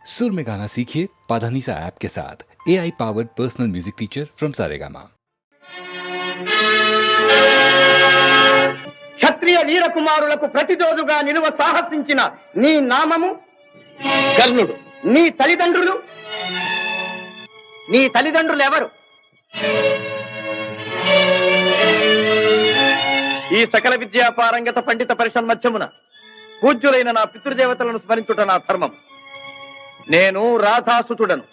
सुर में गाना सीखिए पाधानीसा ऐप के साथ। AI powered personal music teacher from Saregama. క్షత్రియ వీర కుమారులకు ప్రతిరోజుగా నిలువ సాహసించిన నీ నామము కర్ణుడు. నీ తల్లిదండ్రులు ఎవరు? ఈ సకల విద్యా పారంగత పండిత పరిషన్మధ్యమున పూజ్యులైన నా పితృదేవతలను స్మరించుట నా ధర్మం. నేను రాధాసుతుడను,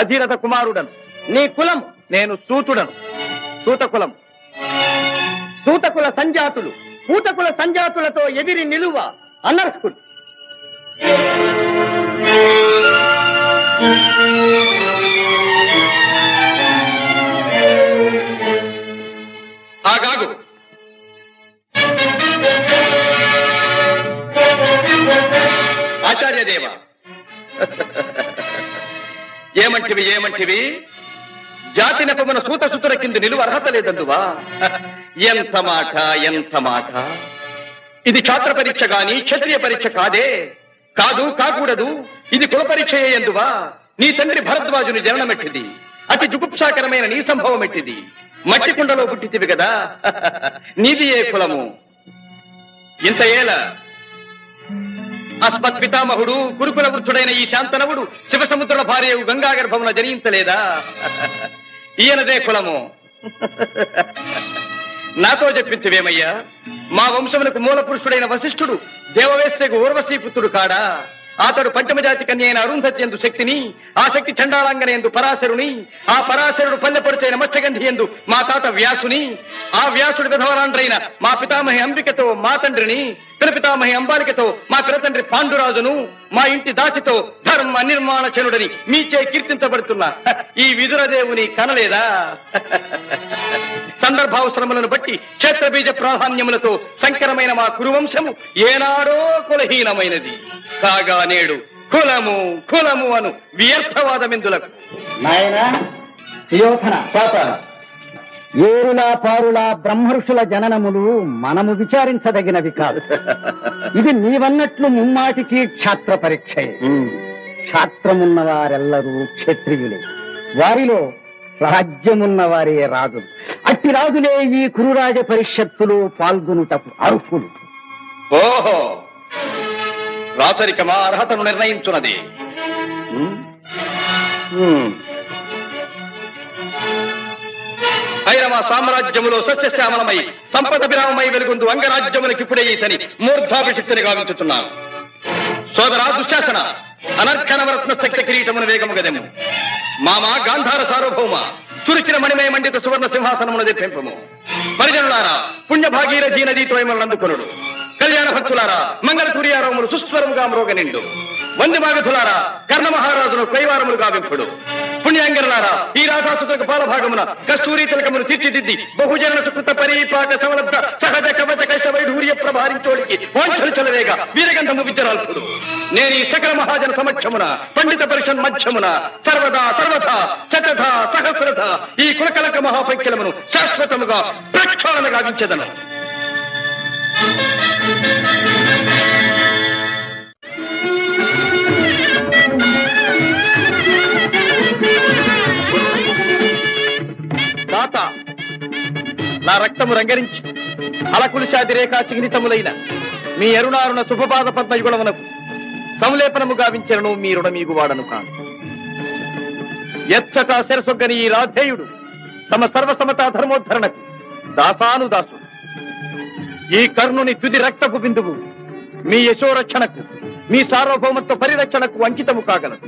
అధిరథ కుమారుడను. నీ కులం? నేను సూతుడను, సూతకులం. సూతకుల సంజాతులు పూతకుల సంజాతులతో ఎదిరి నిలువ అనర్హుడు. ఆగాగు. ఆచార్యదేవ, ఏమంటివి? జాతి నెపమున సూత సుతుల కింద నిలువ అర్హత లేదందువా? ఎంత మాట! ఇది క్షాత్ర పరీక్ష గాని క్షత్రియ పరీక్ష కాదే. కాకూడదు. ఇది కుల పరీక్ష ఎందువా? నీ తండ్రి భరద్వాజుని జననమెట్టిది. అతి జుగుప్సాకరమైన నీ సంభవం ఎట్టిది. మట్టి కుండలో పుట్టితివి కదా. నీది ఏ కులము? ఇంత ఏల అస్మత్ పితామహుడు గురుకుల వృద్ధుడైన ఈ శాంతనవుడు శివసముద్రుల భార్య గంగా గర్భమున జనించలేదా? ఈయనదే కులము. నాతో చెప్పించువేమయ్యా? మా వంశమునకు మూల పురుషుడైన వశిష్ఠుడు దేవవేశ్యకు ఊర్వశీపుత్రుడు కాడా? అతడు పంచమజాతి కన్య అయిన అరుంధతి ఎందు శక్తిని, ఆ శక్తి చండాళాంగన ఎందు పరాశరుని, ఆ పరాశరుడు పల్లెపొడిచైన మత్స్యగంధి ఎందు మా తాత వ్యాసుని, ఆ వ్యాసుడు విధవరాండ్రైన మా పితామహి అంబికతో మా తండ్రిని, పితామహి అంబాలికతో మా పినతండ్రి పాండురాజును, మా ఇంటి దాసితో ధర్మ నిర్మాణ చనుడని మీచే కీర్తించబడుతున్న ఈ విదురదేవుని కనలేదా? సందర్భావసరములను బట్టి క్షేత్రబీజ ప్రాధాన్యములతో సంకరమైన మా కురువంశము ఏనాడో కులహీనమైనది కాగా నేడు కులము అను వ్యర్థవాదమెందులకు. నాయనా సుయోధన, ఏరులా పారులా బ్రహ్మర్షుల జననములు మనము విచారించదగినవి కాదు. ఇది నీవన్నట్లు ముమ్మాటికి క్షాత్ర పరీక్షే. క్షాత్రమున్న వారెల్లరూ క్షత్రియులే, వారిలో రాజ్యమున్న వారే రాజులు. అట్టి రాజులే ఈ కురురాజ పరిషత్తులో పాల్గొనుటకు అర్హులు. ఓహో, రాచరికమా అర్హతను నిర్ణయించున్నది. ఐరవ సామ్రాజ్యములో సస్యశ్యామలమై సంపద విరామమై వెలుగుందు అంగరాజ్యములకిప్పుడే ఇతని మూర్ధాభిషిక్తిని గావించుతున్నాను. సోదరా దుశ్శాసన, అనర్ఘనవరత్న శక్తి కిరీటమును వేగము గదెము. మామా గాంధార సార్వభౌమ, తురిచిన మణిమయ మండిత సువర్ణ సింహాసనమును తెప్పింపము. పరిజనులారా, పుణ్యభాగీరథీ నదీతో అందుకొనుడు. కళ్యాణ భక్తులారా, మంగళ సూర్యారవములు సుస్వరముగా మ్రోగనిండు. వంది మాగధులారా, కర్ణ మహారాజును కైవారములు గావింపుడు. పుణ్యాంగనులారా, ఈ రాధాసుతులకు పాలభాగమున కస్తూరి తిలకమును తీర్చిదిద్ది బహుజన సుకృత పరిపాక సమలబ్ధ సహజ కవచ కైశ వైఢూర్య ప్రభారించోడికి వాంఛలు చలవేగా వీరగంధము విద్యరాల్పుడు. నేను ఈ సకల మహాజన సమక్షమున పండిత పరిషన్ మధ్యమున సర్వదా శతథ సహస్రథ ఈ కులకలక మహాపైక్యలమును శాశ్వతముగా ప్రక్షాళన గావించెదను. నా రక్తము రంగరించి అలకులిశాది రేఖా చిహ్నితములైన మీ అరుణారుణ శుభపాద పద్మయుగుణమునకు సంలేపనము గావించను. మీ రుణమీగు వాడను కాను. ఎచ్చట శిరసొగ్గని ఈ రాధేయుడు తమ సర్వసమతా ధర్మోద్ధరణకు దాసానుదాసుడు. ఈ కర్ణుని తుది రక్తపు బిందువు మీ యశోరక్షణకు, మీ సార్వభౌమత్వ పరిరక్షణకు అంకితము కాగలదు.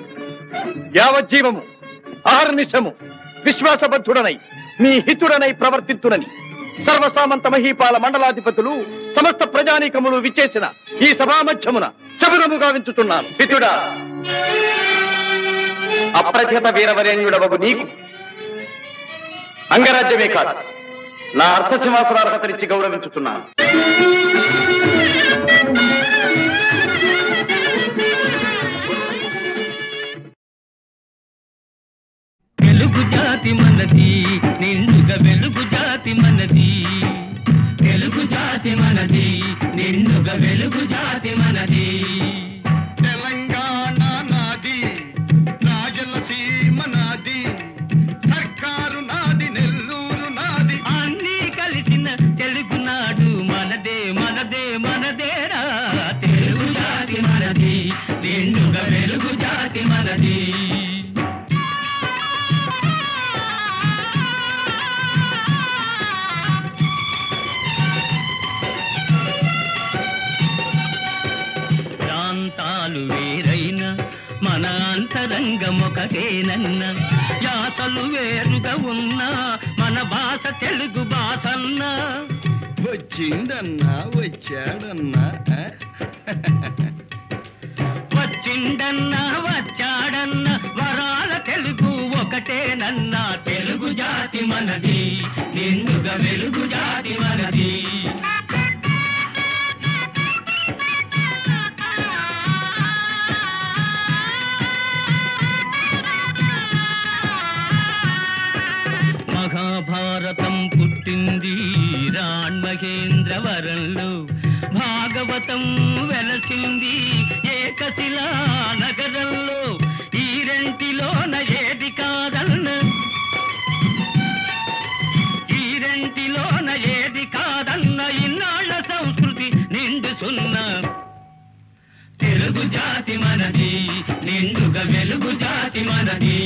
యావజ్జీవము అహర్నిశము విశ్వాసబద్ధుడనై మీ హితుడనై ప్రవర్తిత్తునని సర్వసామంత మహీపాల మండలాధిపతులు సమస్త ప్రజానీకములు విచ్చేసిన ఈ సభామధ్యమున శబరము గావించుతున్నాను. హితుడా, అప్రతిహత వీరవరేణ్యుడవగు నీకు అంగరాజ్యమే కాదు, నా అర్థసింహాసనార్హతనిచ్చి గౌరవించుతున్నాను. వెలుగు జాతి మనది, నిండుగా వెలుగు జాతి మనది. వెలుగు జాతి మనది, నిండుగా వెలుగు జాతి మనది. నిండుగా వెలుగు జాతి మనది. ప్రాంతాలు వేరైన మన అంతరంగమొకటేనన్న, యాసలు వేరుగా ఉన్నా మన భాష తెలుగు భాషన్నా. వచ్చిందన్నా వచ్చాడన్నా వచ్చిండన్నా వచ్చాడన్నా వరాల తెలుగు ఒకటేనన్నా. తెలుగు జాతి మనది, నిండుగా వెలుగు జాతి మనది. మహాభారతం పుట్టింది రాణ్మహేంద్రవరంలో, భాగవతం వెలసింది ఏకశిలా నగరంలో. ఈ రెంటిలోన ఏది కాదన్న, ఈ రెంటిలోన ఏది కాదన్న, ఇన్నాళ్ళ సంస్కృతి నిండు సున్నా. తెలుగు జాతి మనది, నిండుగా వెలుగు జాతి మనది.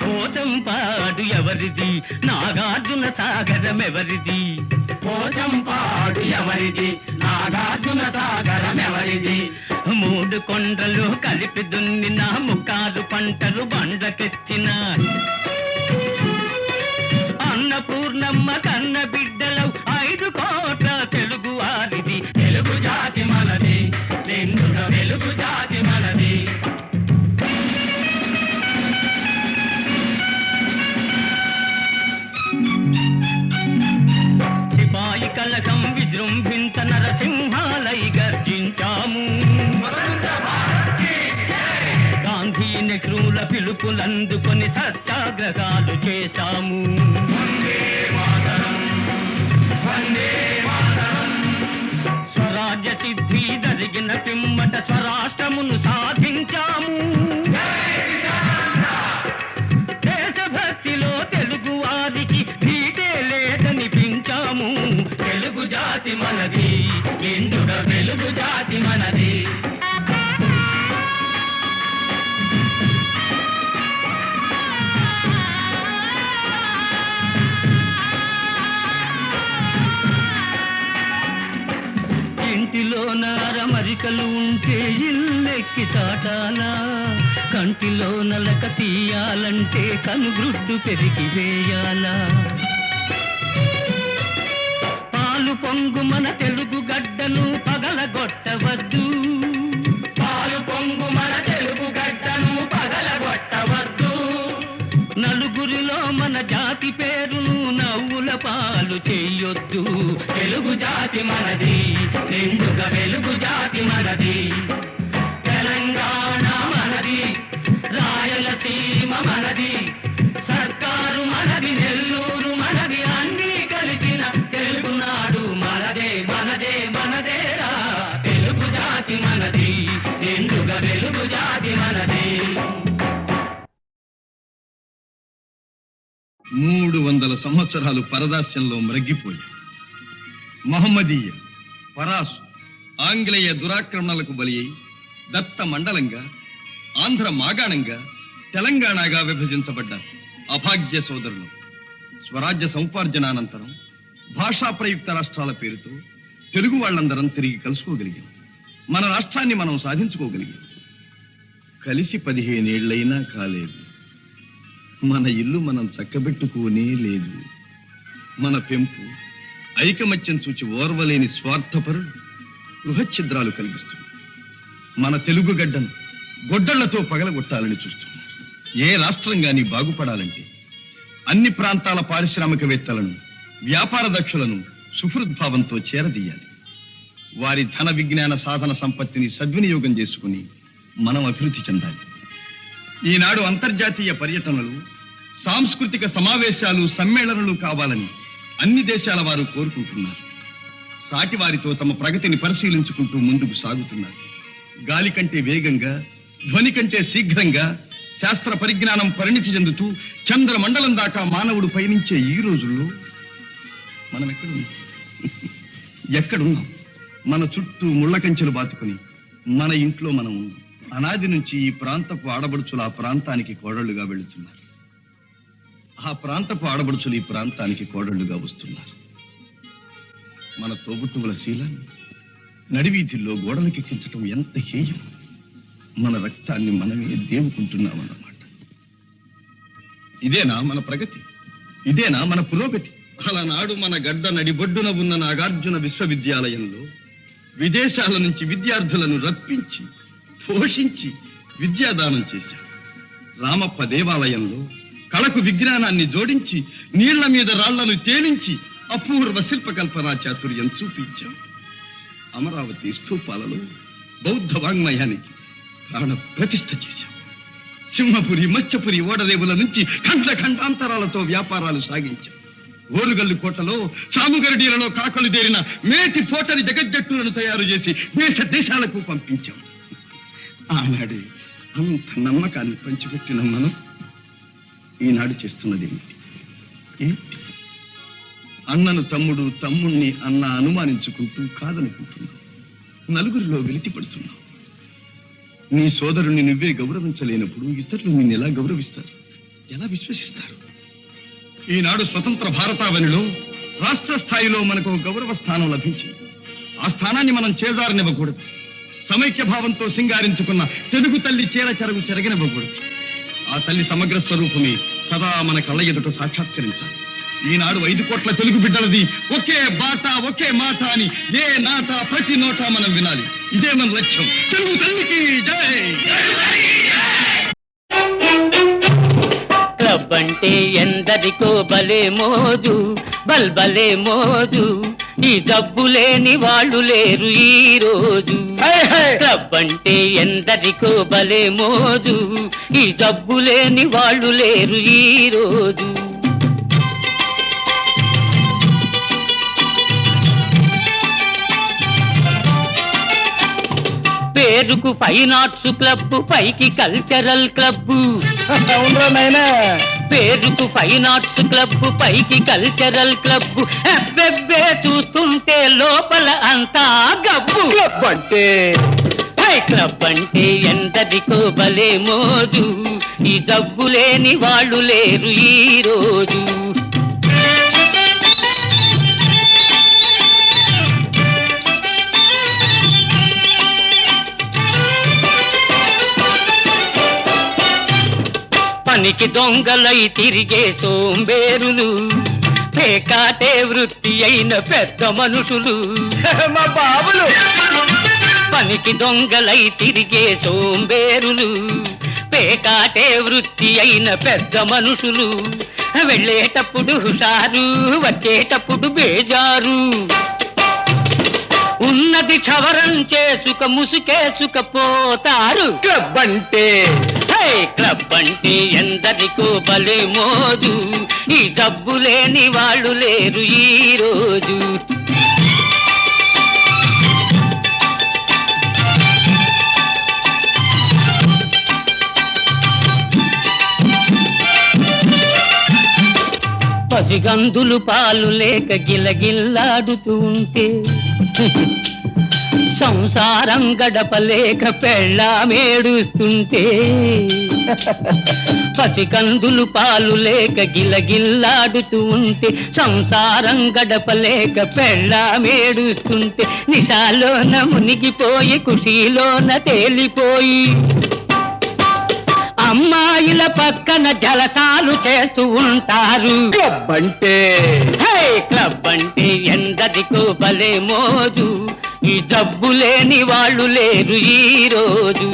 పోచంపాడు ఎవరిది, నాగార్జున సాగరం ఎవరిది? పోచంపాడు ఎవరిది, నాగార్జున సాగరం ఎవరిది? మూడు కొండలు కలిపి దున్నిన ముక్కారు పంటలు బండ్లకెత్తిన అన్నపూర్ణమ్మ కన్న బిడ్డలవు 5 కోట్ల తెలుగు వారిది. తెలుగు జాతి మనది, నిండుగా వెలుగు జాతి మనది. సిపాయి కలకం విజృంభించ నరసింహాలై గర్జించాము. గాంధీ నెహ్రూల పిలుపులందుకొని సత్యాగ్రహాలు చేశాము. స్వరాజ్య సిద్ధి జరిగిన పిమ్మట స్వరాష్ట్రమును సాధించాము. దేశభక్తిలో తెలుగు వారికి ధీటే లేదనిపించాము. తెలుగు జాతి మనది, నిండుగా వెలుగు జాతి మనది. ఇంటిలో నారమరికలు ఉంటే ఇల్లెక్కి చాటాలా, కంటిలో నలక తీయాలంటే కనుగ్రుడ్డు పెరిగి వేయాలా. పాలు పొంగు మన తెలుగు గడ్డను పగలగొట్టవద్దు, పాలు పొంగు మన తెలుగు గడ్డను పగలగొట్టవద్దు. నలుగురిలో మన జాతి పేరును నవ్వుల పాలు చెయ్యొద్దు. తెలుగు జాతి మనది, నిండుగా వెలుగు జాతి మనది. తెలంగాణ మనది, రాయలసీమ మనది, సర్కారు మనది, నెల్లూరు మనది, అన్నీ కలిసిన తెలుగునాడు మనదే మనదే మనదేరా. తెలుగు జాతి మనది, నిండుగా వెలుగు జాతి మనది. 300 సంవత్సరాలు పరదాస్యంలో మ్రగ్గిపోయి మహమ్మదీయ, పరాసు, ఆంగ్లేయ దురాక్రమణలకు బలి అయి దత్త మండలంగా, ఆంధ్ర మాగాణంగా, తెలంగాణగా విభజించబడ్డ అభాగ్య సోదరులు స్వరాజ్య సముపార్జనానంతరం భాషా ప్రయుక్త రాష్ట్రాల పేరుతో తెలుగు వాళ్ళందరం తిరిగి కలుసుకోగలిగాం. మన రాష్ట్రాన్ని మనం సాధించుకోగలిగాం. కలిసి 15 ఏళ్లైనా కాలేదు. మన ఇల్లు మనం చక్కబెట్టుకోనే లేదు. మన పెంపు ఐకమత్యం చూచి ఓర్వలేని స్వార్థపరులు గృహఛిద్రాలు కలిగిస్తుంది. మన తెలుగు గడ్డను గొడ్డళ్లతో పగలగొట్టాలని చూస్తున్నారు. ఏ రాష్ట్రం గాని బాగుపడాలంటే అన్ని ప్రాంతాల పారిశ్రామికవేత్తలను, వ్యాపార దక్షులను సుహృద్భావంతో చేరదీయాలి. వారి ధన విజ్ఞాన సాధన సంపత్తిని సద్వినియోగం చేసుకుని మనం అభివృద్ధి చెందాలి. ఈనాడు అంతర్జాతీయ పర్యటనలు, సాంస్కృతిక సమావేశాలు, సమ్మేళనలు కావాలని అన్ని దేశాల వారు కోరుకుంటున్నారు. సాటి వారితో తమ ప్రగతిని పరిశీలించుకుంటూ ముందుకు సాగుతున్నారు. గాలి కంటే వేగంగా, ధ్వని కంటే శీఘ్రంగా, శాస్త్ర పరిజ్ఞానం పరిణితి చెందుతూ చంద్రమండలం దాకా మానవుడు పయనించే ఈ రోజుల్లో మనం ఎక్కడున్నాం? మన చుట్టూ ముళ్ళ కంచెలు బాతుకుని మన ఇంట్లో మనం ఉన్నాం. అనాది నుంచి ఈ ప్రాంతపు ఆడబడుచులు ఆ ప్రాంతానికి కోడళ్లుగా వెళుతున్నారు. ఆ ప్రాంతపు ఆడబడుచులు ఈ ప్రాంతానికి కోడళ్లుగా వస్తున్నారు. మన తోబుట్టువుల శీలాన్ని నడివీధుల్లో గోడలకెక్కించటం ఎంత హేయం! మన రక్తాన్ని మనమే దేవుకుంటున్నామన్నమాట. ఇదేనా మన ప్రగతి? ఇదేనా మన పురోగతి? అలనాడు మన గడ్డ నడిబొడ్డున ఉన్న నాగార్జున విశ్వవిద్యాలయంలో విదేశాల నుంచి విద్యార్థులను రప్పించి పోషించి విద్యాదానం చేశాం. రామప్ప దేవాలయంలో కళకు విజ్ఞానాన్ని జోడించి నీళ్ల మీద రాళ్లను తేలించి అపూర్వ శిల్పకల్పనా చాతుర్యం చూపించాం. అమరావతి స్తూపాలలో బౌద్ధ వాంగ్మయానికి ప్రాణ ప్రతిష్ఠ చేశాం. సింహపురి మత్స్యపురి ఓడరేవుల నుంచి ఖండ ఖండాంతరాలతో వ్యాపారాలు సాగించాం. ఓరుగల్లు కోటలో సాముగరడీలలో కాకలు దేరిన మేటి పోటరి జగజ్జట్టులను తయారు చేసి దేశ దేశాలకు పంపించాం. ఆనాడే అంత నమ్మకాన్ని పంచిపెట్టిన మనం ఈనాడు చేస్తున్నది ఏంటి? అన్నను తమ్ముడు, తమ్ముణ్ణి అన్న అనుమానించుకుంటూ కాదనుకుంటున్నావు. నలుగురిలో వెలితి పడుతున్నావు. నీ సోదరుణ్ణి నువ్వే గౌరవించలేనప్పుడు ఇతరులు నిన్ను ఎలా గౌరవిస్తారు? ఎలా విశ్వసిస్తారు? ఈనాడు స్వతంత్ర భారతావనిలో రాష్ట్ర స్థాయిలో మనకు ఒక గౌరవ స్థానం లభించింది. ఆ స్థానాన్ని మనం చేజారనివ్వకూడదు. సమైక్య భావంతో సింగారించుకున్న తెలుగు తల్లి చీర చెరగు చెరగనివ్వకూడదు. ఆ తల్లి సమగ్ర స్వరూపమే సదా మన కళ్ళ ఎదుట సాక్షాత్కరించాలి. ఈనాడు 5 కోట్ల తెలుగు బిడ్డలది ఒకే బాట ఒకే మాట అని ఏ నాట ప్రతి నోట మనం వినాలి. ఇదే మన లక్ష్యం. తెలుగు తల్లికి జై! క్లబ్ అంటే ఎందరికో బలే మోజు, బల్బలే మోజు. ఈ జబ్బు లేని వాళ్ళు లేరు ఈ రోజు. క్లబ్ అంటే ఎందరికో బలే మోజు, ఈ జబ్బు లేని వాళ్ళు లేరు ఈ రోజు. పేరుకు ఫైన్ ఆర్ట్స్ క్లబ్, పైకి కల్చరల్ క్లబ్. పేరుకు ఫైన్ ఆర్ట్స్ క్లబ్, పైకి కల్చరల్ క్లబ్. అబ్బెబ్బే చూస్తుంటే లోపల అంతా గబ్బు. క్లబ్ అంటే క్లబ్ అంటే ఎందరికో భలే మోజు, ఈ జబ్బు లేని వాళ్ళు లేరు ఈ రోజు. పనికి దొంగలై తిరిగే సోంబేరులు, పేకాటే వృత్తి అయిన పెద్ద మనుషులు. మా బాబులు పనికి దొంగలై తిరిగే సోంబేరులు, పేకాటే వృత్తి అయిన పెద్ద మనుషులు. వెళ్ళేటప్పుడు హుషారు, వచ్చేటప్పుడు బేజారు. ఉన్నది క్షవరం చేసుక ముసుకేసుకపోతారు. క్లబ్ అంటే క్లబ్ అంటే ఎందరికో భలే మోజు, ఈ జబ్బు లేని వాళ్ళు లేరు ఈ రోజు. పసిగందులు పాలు లేక గిలగిల్లాడుతూ ఉంటే, సంసారం గడపలేక పెళ్ళామేడుస్తుంటే. పసికందులు పాలు లేక గిలగిల్లాడుతూ ఉంటే, సంసారం గడపలేక పెళ్ళామేడుస్తుంటే. నిశాలోన మునిగిపోయి ఖుషీలోన తేలిపోయి, అమ్మాయిల పక్కన జలసాలు చేస్తూ ఉంటారు. క్లబ్ అంటే క్లబ్ అంటే ఎందరికో భలే మోజు, ఈ జబ్బు లేని వాళ్ళు లేరు ఈ రోజు.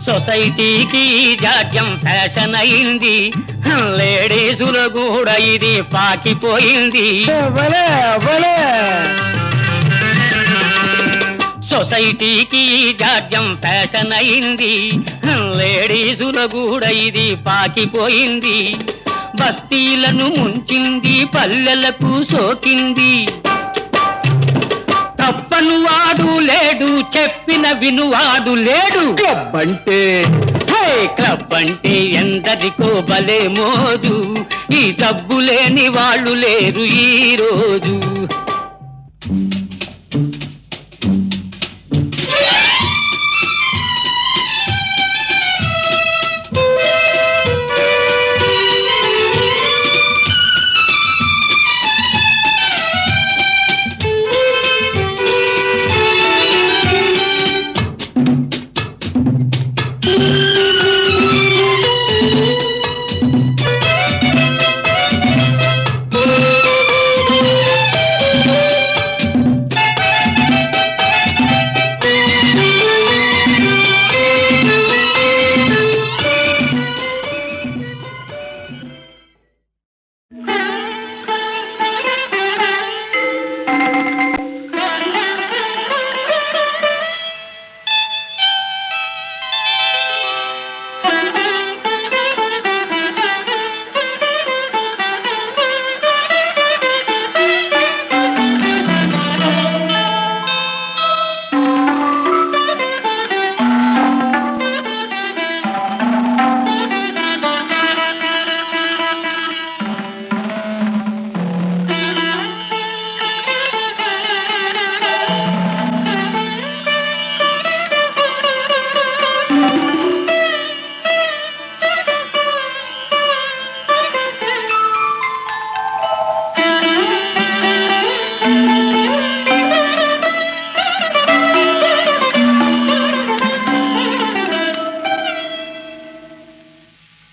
సొసైటీకి జాడ్యం ఫ్యాషన్ అయింది, లేడీసులు కూడా ఇది పాకిపోయింది. సొసైటీకి జాడ్యం ఫ్యాషన్ అయింది, లేడీసులు కూడా ఇది పాకిపోయింది. బస్తీలను ముంచింది, పల్లెలకు సోకింది. తప్పను వాడు లేడు, చెప్పిన వినువాడు లేడు. క్లబ్ అంటే క్లబ్ అంటే ఎందరికో భలే మోజు, ఈ డబ్బు లేని వాళ్ళు లేరు ఈ రోజు.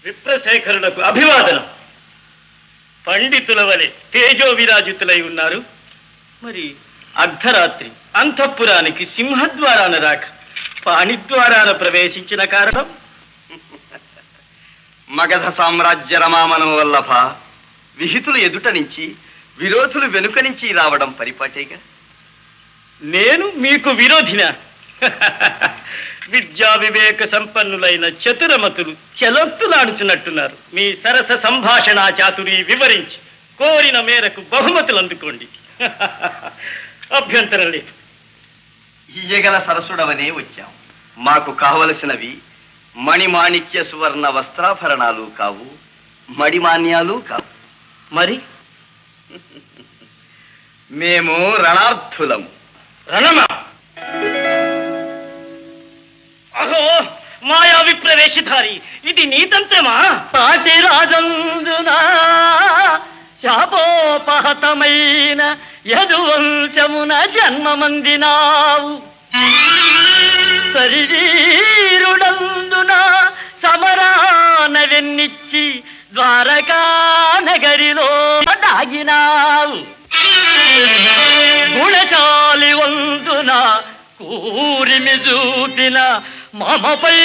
విప్రశేఖరులకు అభివాదనం. పండితుల వలె తేజో విరాజితులై ఉన్నారు. మరి అర్ధరాత్రి అంతఃపురానికి సింహద్వారాన రాక పాణిద్వారాన ప్రవేశించిన కారణం? మగధ సామ్రాజ్య రమామనం వల్లభ, విహితులు ఎదుట నుంచి విరోధులు వెనుక నుంచి రావడం పరిపాటేగా. నేను మీకు విరోధినా? విద్యా వివేక సంపన్నులైన చతురమతులు చెలొత్తులాడుచున్నట్టున్నారు. మీ సరస సంభాషణా చాతురి వివరించి కోరిన మేరకు బహుమతులు అందుకోండి. అభ్యంతరం లేదు. ఇయ్యగల సరసుడవనే వచ్చాం. మాకు కావలసినవి మణిమాణిక్య సువర్ణ వస్త్రాభరణాలు కావు, మడిమాన్యాలు కావు. మరి మేము రణార్థులము. రణమా? అహో, మాయా విప్రవేశధారి, ఇది నీతంత్రమా? పాటి రాజందునా శాపోపహతమైన యదువంశమున జన్మమందినావు. శరీరుడందున సమరాన వెన్నిచ్చి ద్వారకా నగరిలో దాగినావు. గుణశాలి వందున కూరిమి చూపిన మమపై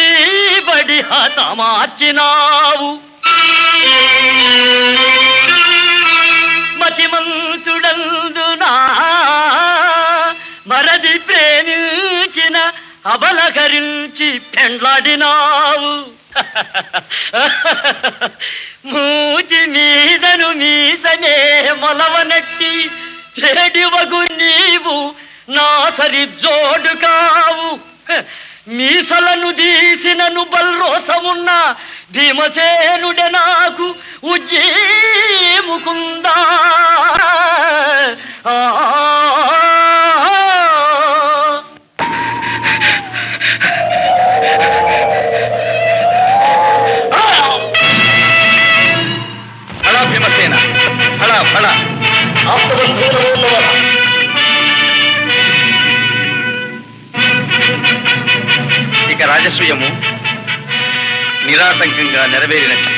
బడి హతమార్చినావు. మతిమంతుడందునా మరది ప్రేమించిన అబలకరించి పెండ్లాడినావు. మూతి మీదను మీసనే మొలవనట్టి చెడివగు నీవు నా సరి జోడు కావు. మీసలను తీసినను బల్రోసమున్న భీమసేనుడే నాకు ఉజ్జీముకుందా. ఫళ భీమసేన, ఫళ ఫళ. ఇక రాజసూయము నిరాటంకంగా నెరవేరినట్టు.